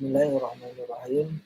Bismillahirrahmanirrahim.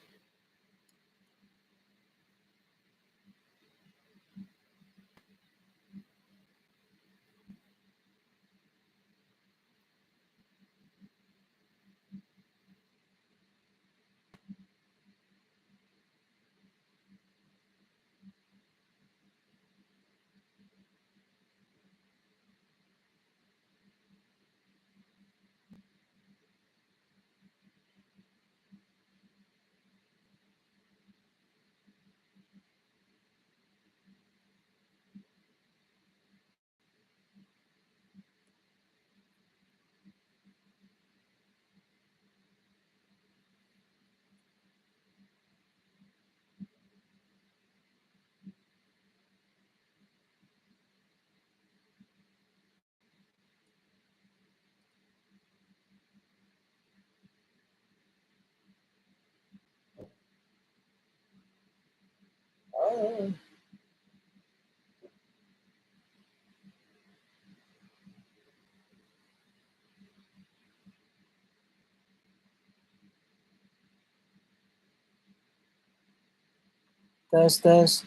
Tes tes.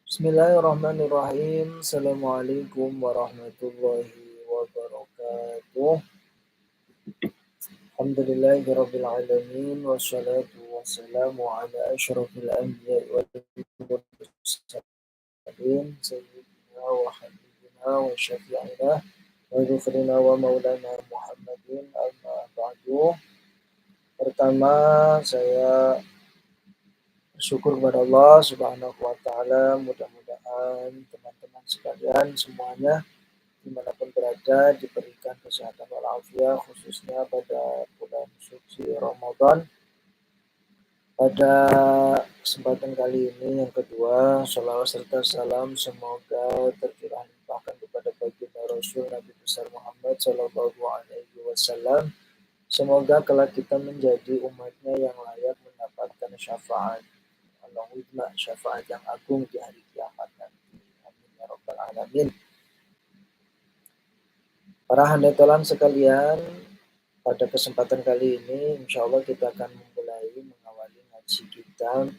Bismillahirrahmanirrahim. Assalamualaikum warahmatullahi wabarakatuh. Alhamdulillahirabbil alamin wassalatu wassalamu ala asyrofil anbiya'i wal mursalin sayyidina wa habibina wa syafi'ina wa dzufrina wa maulana Muhammadin amma ba'du. Pertama, saya bersyukur kepada Allah Subhanahu wa taala, mudah-mudahan teman-teman sekalian semuanya dimanapun berada diberikan kesehatan walafiat, khususnya pada bulan suci Ramadan. Pada kesempatan kali ini yang kedua, shalawat serta salam semoga tercurah limpahkan kepada baginda Rasul Nabi besar Muhammad Shallallahu Alaihi Wasallam. Semoga kelak kita menjadi umatnya yang layak mendapatkan syafaat Allahumma, syafaat yang agung di hari kiamat nanti. Amin ya rabbal alamin. Para handetolan sekalian, pada kesempatan kali ini insya Allah kita akan mengawali ngaji kita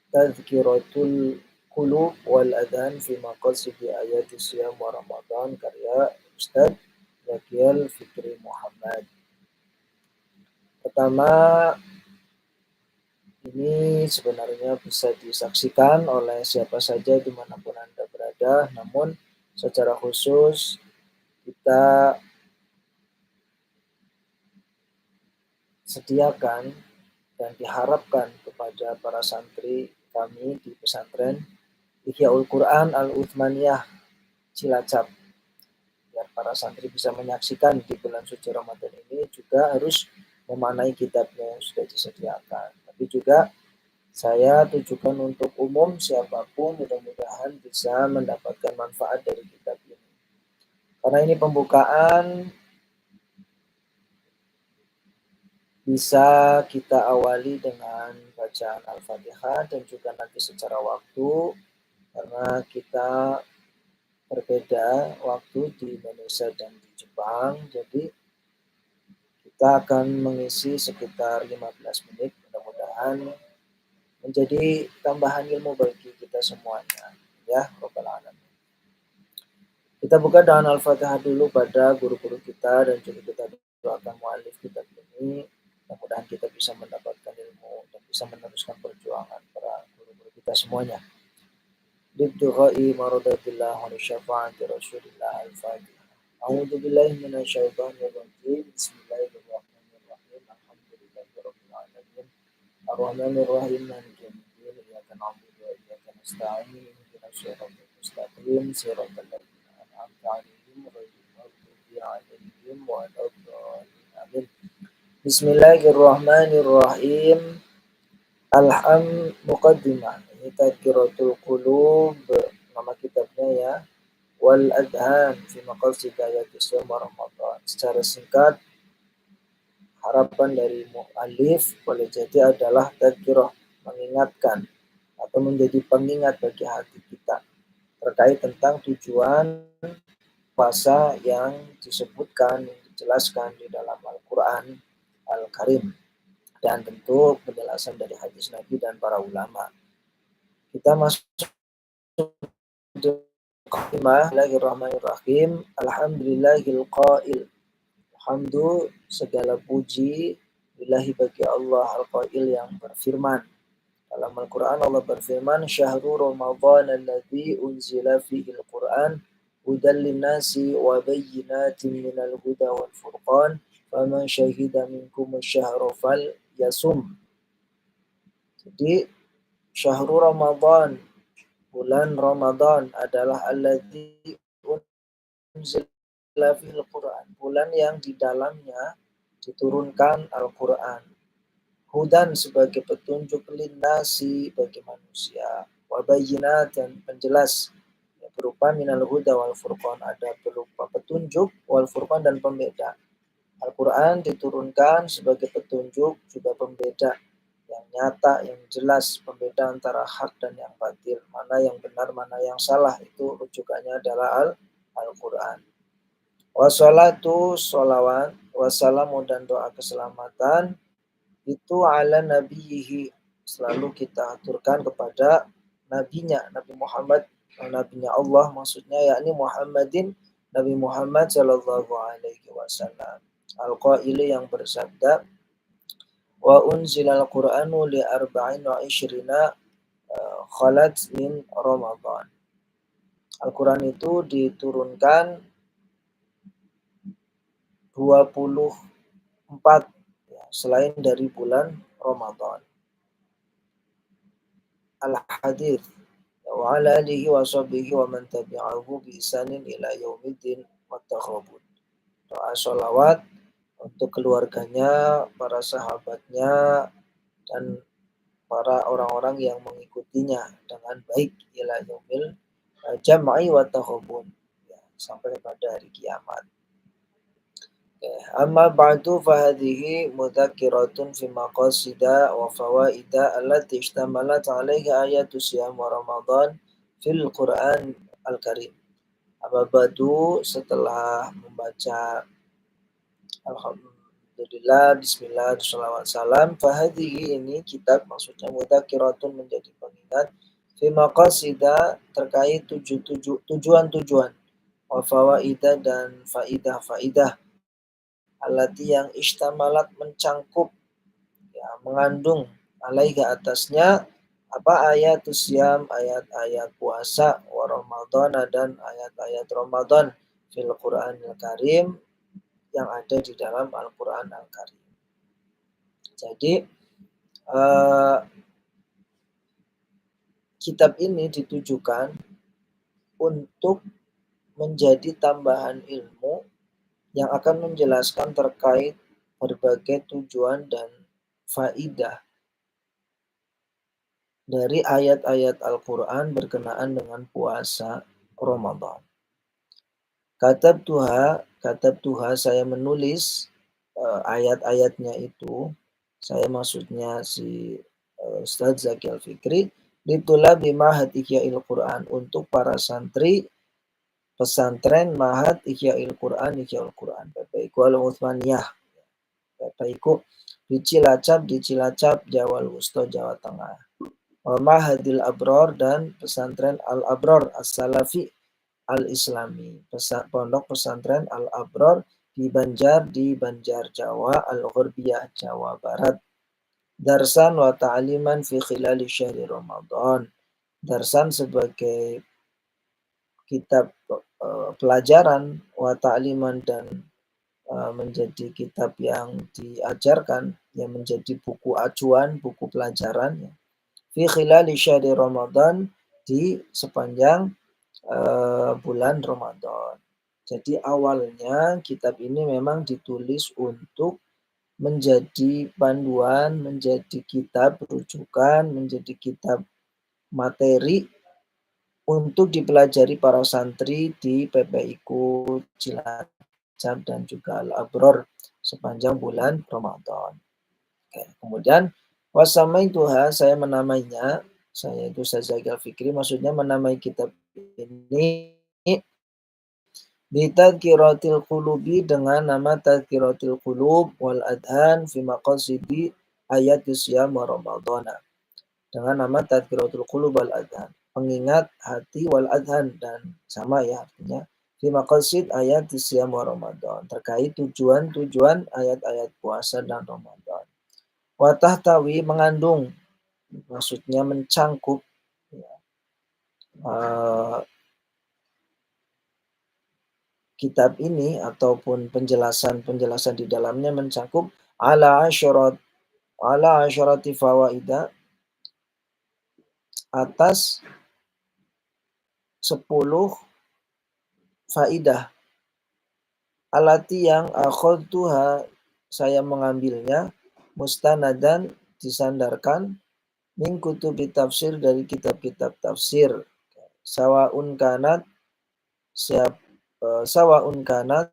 Tadhkiratul Qulub wal Adhan fi Maqasidi Ayati Siyam wa Ramadan, karya Ustaz Zakil Fikri Muhammad. Pertama, ini sebenarnya bisa disaksikan oleh siapa saja dimanapun Anda berada, namun secara khusus kita sediakan dan diharapkan kepada para santri kami di pesantren Ihyaul Quran Al-Uthmaniyah Cilacap, biar para santri bisa menyaksikan di bulan suci Ramadan ini juga harus memanai kitabnya yang sudah disediakan. Tapi juga saya tujukan untuk umum, siapapun mudah-mudahan bisa mendapatkan manfaat dari kitab ini. Karena ini pembukaan, bisa kita awali dengan bacaan Al-Fatihah dan juga nanti secara waktu, karena kita berbeda waktu di Indonesia dan di Jepang, jadi kita akan mengisi sekitar 15 menit, mudah-mudahan menjadi tambahan ilmu bagi kita semuanya, ya Rabbal alamin. Kita buka dengan Al-Fatihah dulu pada guru-guru kita dan juga kita doakan mu'alif kitab ini. Mudah-mudahan kita bisa mendapatkan ilmu dan bisa meneruskan perjuangan para guru-guru kita semuanya. Liddu'ai maradatillah wa syafa'ati Rasulillah Al-Fatihah. A'udzu billahi minasyaitonir rajim. Bismillahirrahmanirrahim. Alhamdulillahirabbil alamin. Ar-Rahmanir Rahim. Maliki yaumiddin. Iyyaka na'budu wa iyyaka nasta'in. Ihdinas siratal mustaqim. Siratal ladzina an'amta 'alaihim ghairil maghdubi 'alaihim waladdallin. Amin. Bismillahirrahmanirrahim. Muqaddimah. Ini Tadhkiratul Qulub, nama kitabnya ya. Wal Adhan fi Maqasidi Ayati Siyam Ramadan. Secara singkat, harapan dari mu'alif boleh jadi adalah tadhkirah, mengingatkan atau menjadi pengingat bagi hati kita terkait tentang tujuan puasa yang disebutkan, yang dijelaskan di dalam Al-Quran Al-Karim, dan tentu penjelasan dari hadis Nabi dan para ulama. Kita masuk ke Bismillahirrahmanirrahim. Alhamdulillahil qail. Alhamdu segala puji lillahi bagi Allah al-qail yang berfirman. Dalam Al-Quran Allah berfirman, Syahrul Ramadan alladzi unzila fihi al-Quran hudan linnasi wa bayyinatin minal huda wal furqan faman syahida minkum asyhara fal yasum. Jadi Syahrul Ramadan, bulan Ramadan adalah alladzi unzila fihi al-Quran, bulan yang di dalamnya diturunkan Al-Quran. Hudan sebagai petunjuk linnasi bagi manusia, wabayinat dan penjelas ya, berupa minal huda wal furqan, ada berupa petunjuk wal furqan dan pembeda. Al-Quran diturunkan sebagai petunjuk juga pembeda yang nyata, yang jelas, pembeda antara hak dan yang batil, mana yang benar, mana yang salah, itu rujukannya adalah Al-Quran. Wassalatu sholawat, wassalamu dan doa keselamatan itu ala nabiyihi, selalu kita aturkan kepada nabinya, Nabi Muhammad, nabinya Allah maksudnya, yakni Muhammadin, Nabi Muhammad sallallahu alaihi wasallam, al-qaili yang bersabda, wa unzilal qur'anu li arba'in wa ishrina khalat min Ramadan. Al-Quran itu diturunkan 24 ya, selain dari bulan Ramadan. Al-Hadith wa ala alihi wa sahbihi wa man tabi'ahu bi isanin ila yaumiddin wa taghabun. Doa sholawat untuk keluarganya, para sahabatnya, dan para orang-orang yang mengikutinya dengan baik ila yaumil jam'i wa taghabun, ya, sampai pada hari kiamat. Amma ba'du fahadhihi mudzakiratun fi maqasida wa fawaida allati ishtamalat 'alaiha ayatu siyam wa ramadan fil Qur'an al-Karim. Amma ba'du, setelah membaca alhamdulillah, bismillah, shalawat salam, fahadhihi ini kitab, maksudnya mudzakiratun menjadi pengingat, fi maqasida terkait tujuan-tujuan, wa fawaida dan faidah-faidah, alati yang istamalat mencangkup, ya, mengandung, alaiha atasnya, apa, ayat siam, ayat-ayat puasa, wa ramadhan dan ayat-ayat Ramadan fil Qur'anil Karim, yang ada di dalam Al-Quran Al-Karim. Jadi kitab ini ditujukan untuk menjadi tambahan ilmu yang akan menjelaskan terkait berbagai tujuan dan faidah dari ayat-ayat Al-Quran berkenaan dengan puasa Ramadan. Katab Tuha, saya menulis ayat-ayatnya itu, saya maksudnya si Ustadz Zaki Al-Fikri, ditulabi Ma'had Ihya'il Quran, untuk para santri pesantren Ma'had Ihya'il Quran, Ihya'il Quran, Bapaiku Al-Uthmaniyah, Bapaiku di Cilacap, Jawa Wusto, Jawa Tengah. Ma'hadil Abror dan pesantren Al-Abror As-Salafi Al-Islami, pondok pesantren Al-Abror di Banjar Jawa, Al-Ghurbiyah, Jawa Barat. Darsan wa ta'aliman fi khilali syahri Ramadan. Darsan sebagai kitab pelajaran, wa ta'liman dan menjadi kitab yang diajarkan, yang menjadi buku acuan, buku pelajaran, ya. Fi khilali syahri Ramadan, di sepanjang bulan Ramadan. Jadi awalnya kitab ini memang ditulis untuk menjadi panduan, menjadi kitab rujukan, menjadi kitab materi untuk dipelajari para santri di PPIku Cilacap dan juga Al-Abror sepanjang bulan Ramadan. Oke, kemudian wasamaituha, saya menamainya saya itu Ustaz Zaki Al-Fikri, maksudnya menamai kitab ini bitadhkiratil qulubi dengan nama tadhkiratil qulub wal adhan fi maqasidi ayat siyam wa ramadhana. Dengan nama tadhkiratul qulub wal adhan, pengingat hati wal adhan, dan sama ya artinya fi maqasid ayat siyam wa ramadhan, terkait tujuan-tujuan ayat-ayat puasa dan Ramadan. Wa tahtawi mengandung, maksudnya mencangkup ya, kitab ini ataupun penjelasan-penjelasan di dalamnya mencakup ala asyarati fawaida, atas 10 faidah, alati yang akhadtuha saya mengambilnya, mustanadan disandarkan, min kutubi tafsir dari kitab-kitab tafsir, sawaun kanat siap sawaun kanat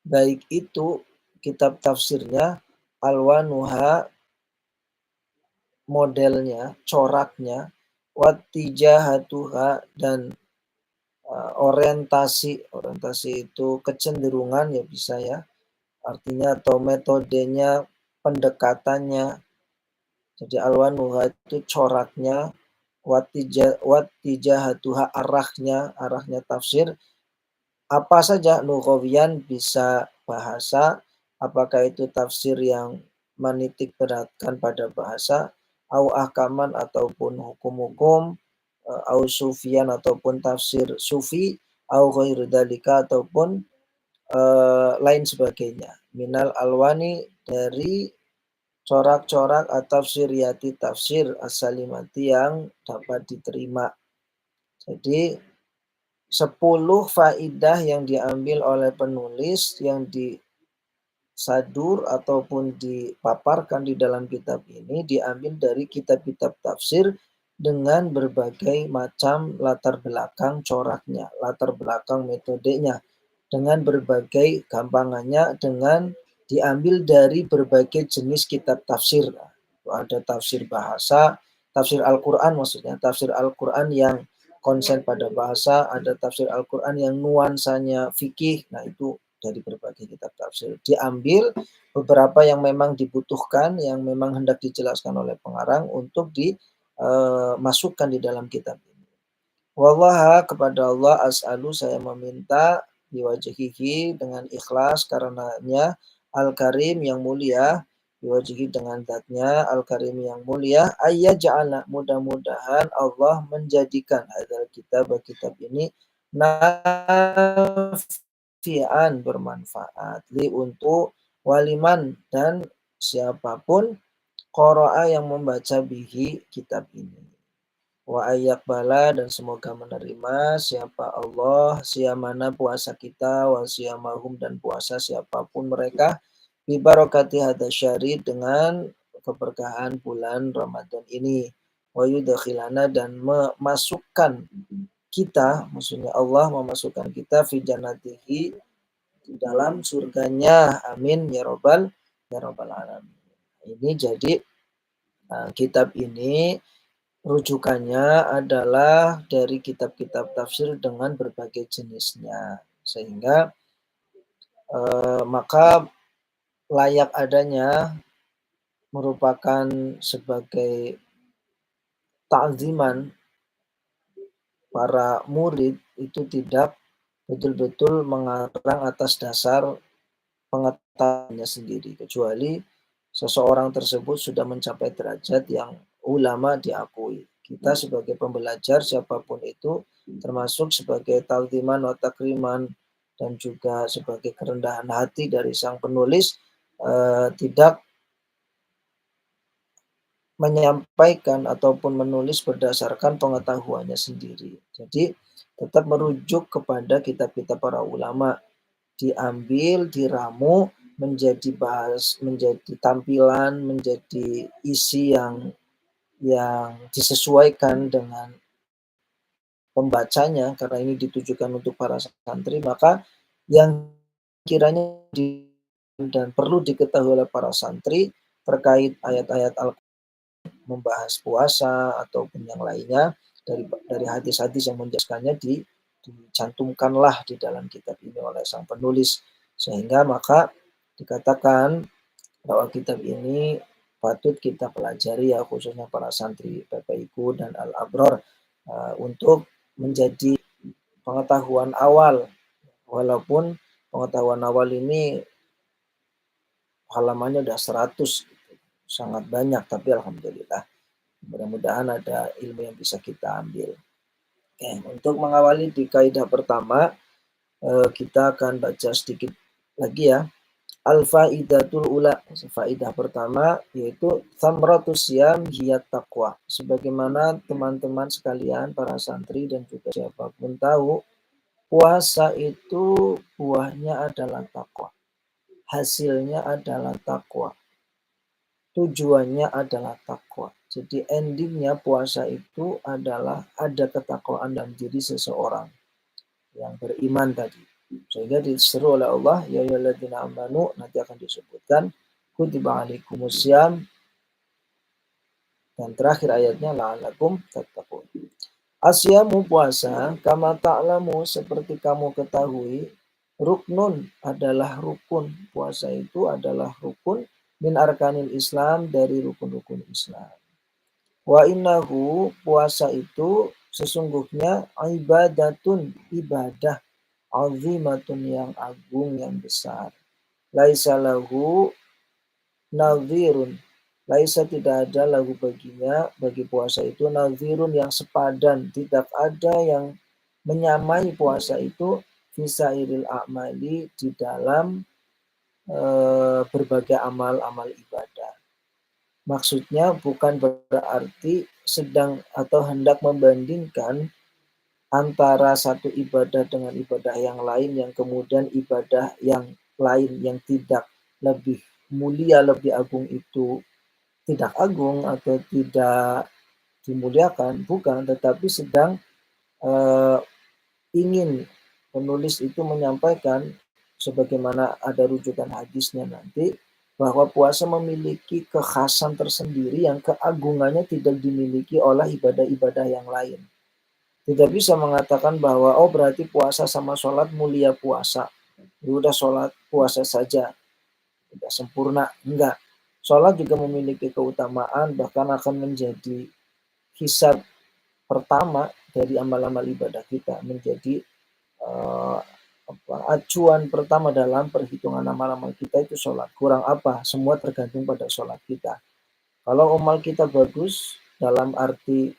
baik itu kitab tafsirnya, alwanuha modelnya, coraknya, wattijahatuha dan orientasi itu kecenderungan ya bisa ya, artinya atau metodenya, pendekatannya. Jadi alwanuha itu coraknya, wattijahatuha arahnya tafsir. Apa saja lughawiyan bisa bahasa, apakah itu tafsir yang menitik beratkan pada bahasa, au ahkaman ataupun hukum-hukum, au sufian ataupun tafsir sufi, au ghairu dalika ataupun lain sebagainya. Minal alwani dari corak-corak at-tafsiriyati tafsir as-salimati yang dapat diterima. Jadi 10 faidah yang diambil oleh penulis yang disadur ataupun dipaparkan di dalam kitab ini diambil dari kitab-kitab tafsir dengan berbagai macam latar belakang coraknya, latar belakang metodenya, dengan berbagai gampangannya, dengan diambil dari berbagai jenis kitab tafsir. Ada tafsir bahasa, tafsir Al-Quran maksudnya, tafsir Al-Quran yang konsen pada bahasa, ada tafsir Al-Quran yang nuansanya fikih. Nah itu dari berbagai kitab tafsir diambil beberapa yang memang dibutuhkan, yang memang hendak dijelaskan oleh pengarang untuk dimasukkan di dalam kitab ini. Wallaha, kepada Allah, as'alu saya meminta, biwajihihi dengan ikhlas karenanya, al-karim yang mulia, biwajihi dengan zatnya, al-karim yang mulia, ayyaja'ala mudah-mudahan Allah menjadikan adzal kitab ini nafi'an bermanfaat, li untuk waliman dan siapapun qara'a yang membaca bihi kitab ini. Wa ayyaqbala dan semoga menerima siapa Allah, siamana puasa kita, wa siamahum dan puasa siapapun mereka, bi barakati hadasyari dengan keberkahan bulan Ramadan ini. Wa yudkhilana dan memasukkan kita, maksudnya Allah memasukkan kita fi jannatihi di dalam surganya. Amin ya robbal alamin. Ini jadi kitab ini rujukannya adalah dari kitab-kitab tafsir dengan berbagai jenisnya, sehingga maka layak adanya merupakan sebagai ta'ziman para murid itu tidak betul-betul mengarang atas dasar pengetahuannya sendiri, kecuali seseorang tersebut sudah mencapai derajat yang ulama diakui. Kita sebagai pembelajar siapapun itu, termasuk sebagai ta'ziman wa takriman dan juga sebagai kerendahan hati dari sang penulis, tidak menyampaikan ataupun menulis berdasarkan pengetahuannya sendiri. Jadi tetap merujuk kepada kitab-kitab para ulama, diambil, diramu menjadi menjadi tampilan, menjadi isi yang disesuaikan dengan pembacanya, karena ini ditujukan untuk para santri, maka yang kiranya dan perlu diketahui oleh para santri terkait ayat-ayat Al-Quran membahas puasa ataupun yang lainnya dari hadis-hadis yang menjelaskannya dicantumkanlah di dalam kitab ini oleh sang penulis, sehingga maka dikatakan bahwa kitab ini patut kita pelajari ya, khususnya para santri PPIku dan Al-Abror untuk menjadi pengetahuan awal, walaupun pengetahuan awal ini halamannya udah 100 gitu. Sangat banyak, tapi alhamdulillah mudah-mudahan ada ilmu yang bisa kita ambil. Oke, untuk mengawali di kaidah pertama, kita akan baca sedikit lagi ya. Al-faidatul ula, faidah pertama yaitu thamratus siyam hiya taqwa. Sebagaimana teman-teman sekalian para santri dan juga siapapun tahu, puasa itu buahnya adalah takwa. Hasilnya adalah takwa. Tujuannya adalah takwa. Jadi endingnya puasa itu adalah ada ketakwaan dalam diri seseorang yang beriman tadi. Sehingga diseru oleh Allah, ya ayyuhalladzina amanu, nanti akan disebutkan kutiba alaikumusiyam, dan terakhir ayatnya la'alakum tattaqun. Asyamu puasa, kama ta'lamu, seperti kamu ketahui, ruknun adalah rukun. Puasa itu adalah rukun min arkanil Islam, dari rukun-rukun Islam. Wa innahu, puasa itu sesungguhnya ibadatun, ibadah azimatun, yang agung, yang besar. Laisa lahu nadhirun, laisa tidak ada lahu baginya, bagi puasa itu nadhirun, yang sepadan, tidak ada yang menyamai puasa itu fisairil a'mali, di dalam berbagai amal-amal ibadah. Maksudnya bukan berarti sedang atau hendak membandingkan antara satu ibadah dengan ibadah yang lain, yang kemudian ibadah yang lain yang tidak lebih mulia, lebih agung itu tidak agung atau tidak dimuliakan, bukan, tetapi sedang ingin penulis itu menyampaikan, sebagaimana ada rujukan hadisnya nanti, bahwa puasa memiliki kekhasan tersendiri yang keagungannya tidak dimiliki oleh ibadah-ibadah yang lain. Tidak bisa mengatakan bahwa oh berarti puasa sama sholat mulia puasa. Ya udah sholat puasa saja, tidak sempurna. Enggak. Sholat juga memiliki keutamaan, bahkan akan menjadi hisab pertama dari amal-amal ibadah kita, menjadi acuan pertama dalam perhitungan amal-amal kita itu sholat. Kurang apa? Semua tergantung pada sholat kita. Kalau amal kita bagus dalam arti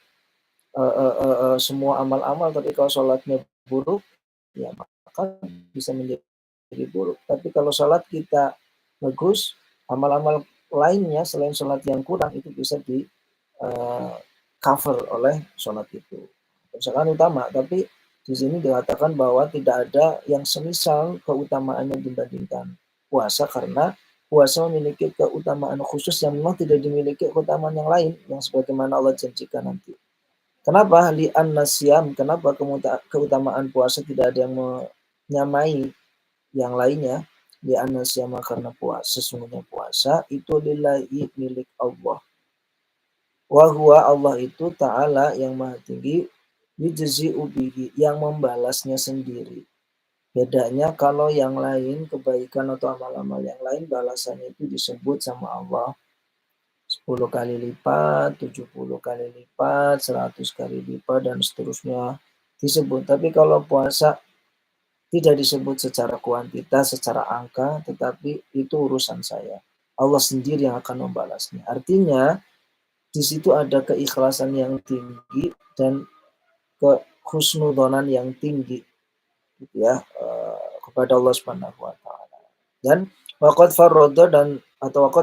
semua amal-amal, tapi kalau sholatnya buruk, ya maka bisa menjadi buruk. Tapi kalau sholat kita bagus, amal-amal lainnya selain sholat yang kurang itu bisa di cover oleh sholat itu. Misalkan utama, tapi di sini dikatakan bahwa tidak ada yang semisal keutamaannya dibandingkan puasa, karena puasa memiliki keutamaan khusus yang memang tidak dimiliki keutamaan yang lain, yang sebagaimana Allah janjikan nanti. Kenapa li'anna siyam? Kenapa keutamaan puasa tidak ada yang menyamai yang lainnya? Li'anna siyama, karena puasa, sesungguhnya puasa itu lillahi, milik Allah. Wa huwa, Allah itu ta'ala, yang maha tinggi, yujzi'u bihi, yang membalasnya sendiri. Bedanya kalau yang lain, kebaikan atau amal-amal yang lain, balasannya itu disebut sama Allah 10 kali lipat, 70 kali lipat, 100 kali lipat, dan seterusnya disebut. Tapi kalau puasa tidak disebut secara kuantitas, secara angka, tetapi itu urusan saya. Allah sendiri yang akan membalasnya. Artinya di situ ada keikhlasan yang tinggi dan kehusnudzonan yang tinggi, gitu ya, kepada Allah Subhanahu wa taala. Dan waqad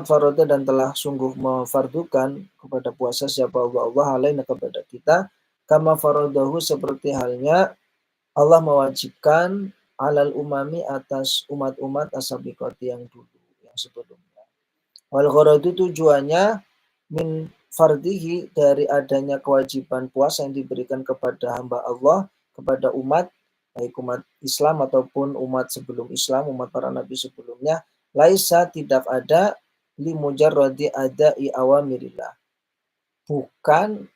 farada, dan telah sungguh memfardukan kepada puasa siapa Allah alaina, kepada kita, kama faradahu, seperti halnya Allah mewajibkan alal umami, atas umat-umat asabiqati yang dulu, yang sebelumnya. Wal gharadu, tujuannya min fardihi, dari adanya kewajiban puasa yang diberikan kepada hamba Allah, kepada umat, baik umat Islam ataupun umat sebelum Islam, umat para nabi sebelumnya, laisa, tidak ada, li mujarradi adai awamirillah, bukan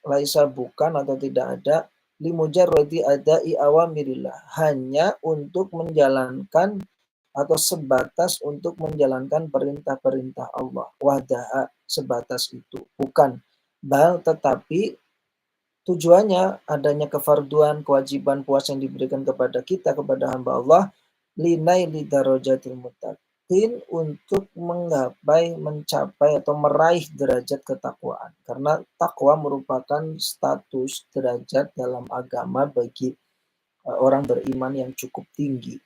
atau tidak ada limujarradi adai awamirillah, hanya untuk menjalankan atau sebatas untuk menjalankan perintah-perintah Allah. Wahdaha, sebatas itu. Bukan. Tetapi tujuannya adanya kefarduan, kewajiban puasa yang diberikan kepada kita, kepada hamba Allah, linaili darajatil muttaqin, untuk menggapai, mencapai atau meraih derajat ketakwaan. Karena takwa merupakan status derajat dalam agama bagi orang beriman yang cukup tinggi.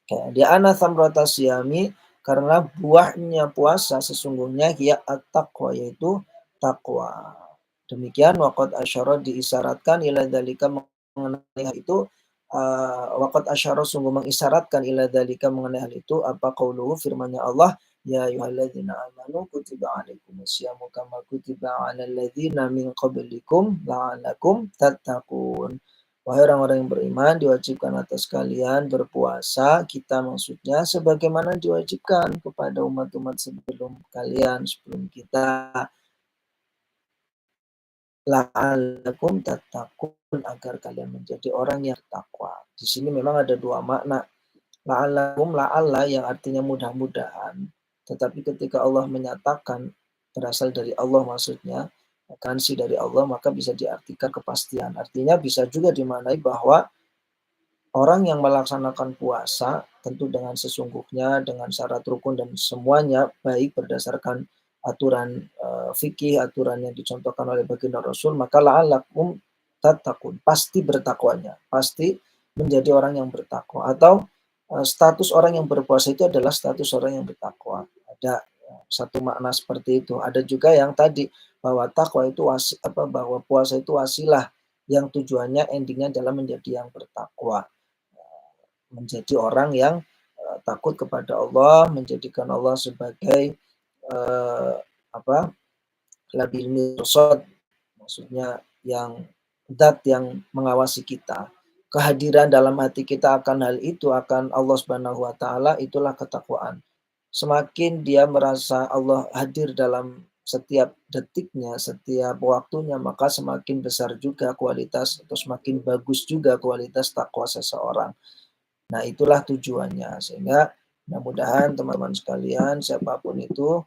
Di ana samrata siyami, karena buahnya puasa sesungguhnya ya at-taqwa, yaitu takwa. Demikian waqad asyara, diisyaratkan ila dzalika, mengenai hal itu, waqad asyara, sungguh mengisyaratkan ila dzalika, mengenai hal itu, apa qauluhu, firman-Nya Allah, ya ayyuhalladzina amanu kutiba alaikumusyamu kama kutiba alal ladzina min qablikum la'allakum tattaqun. Wahai orang-orang yang beriman, diwajibkan atas kalian berpuasa, kita maksudnya sebagaimana diwajibkan kepada umat-umat sebelum kalian, sebelum kita, la'allakum tattaqun, agar kalian menjadi orang yang takwa. Di sini memang ada dua makna. La'allakum, la'alla yang artinya mudah-mudahan, tetapi ketika Allah menyatakan berasal dari Allah, maksudnya akansi dari Allah, maka bisa diartikan kepastian. Artinya bisa juga dimaknai bahwa orang yang melaksanakan puasa tentu dengan sesungguhnya, dengan syarat rukun dan semuanya baik berdasarkan aturan fikih, aturan yang dicontohkan oleh baginda Rasul, maka la'allakum tattaqun, pasti bertakwanya, pasti menjadi orang yang bertakwa. Atau status orang yang berpuasa itu adalah status orang yang bertakwa. Ada satu makna seperti itu. Ada juga yang tadi bahwa takwa itu bahwa puasa itu wasilah yang tujuannya endingnya adalah menjadi yang bertakwa, menjadi orang yang takut kepada Allah, menjadikan Allah sebagai uh, apa labil mirsad, maksudnya yang zat yang mengawasi kita. Kehadiran dalam hati kita akan hal itu, akan Allah Subhanahu wa taala, itulah ketakwaan. Semakin dia merasa Allah hadir dalam setiap detiknya, setiap waktunya, maka semakin besar juga kualitas, atau semakin bagus juga kualitas takwa seseorang. Nah, itulah tujuannya. Sehingga mudah-mudahan teman-teman sekalian, siapapun itu,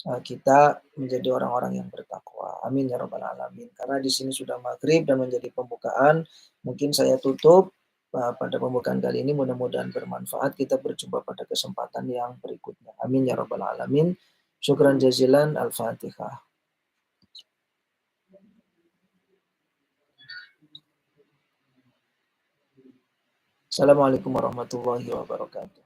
kita menjadi orang-orang yang bertakwa. Amin ya rabbal alamin. Karena di sini sudah maghrib dan menjadi pembukaan, mungkin saya tutup pada pembukaan kali ini. Mudah-mudahan bermanfaat. Kita berjumpa pada kesempatan yang berikutnya. Amin ya rabbal alamin. Syukran jazilan. Al-Fatihah. Assalamualaikum warahmatullahi wabarakatuh.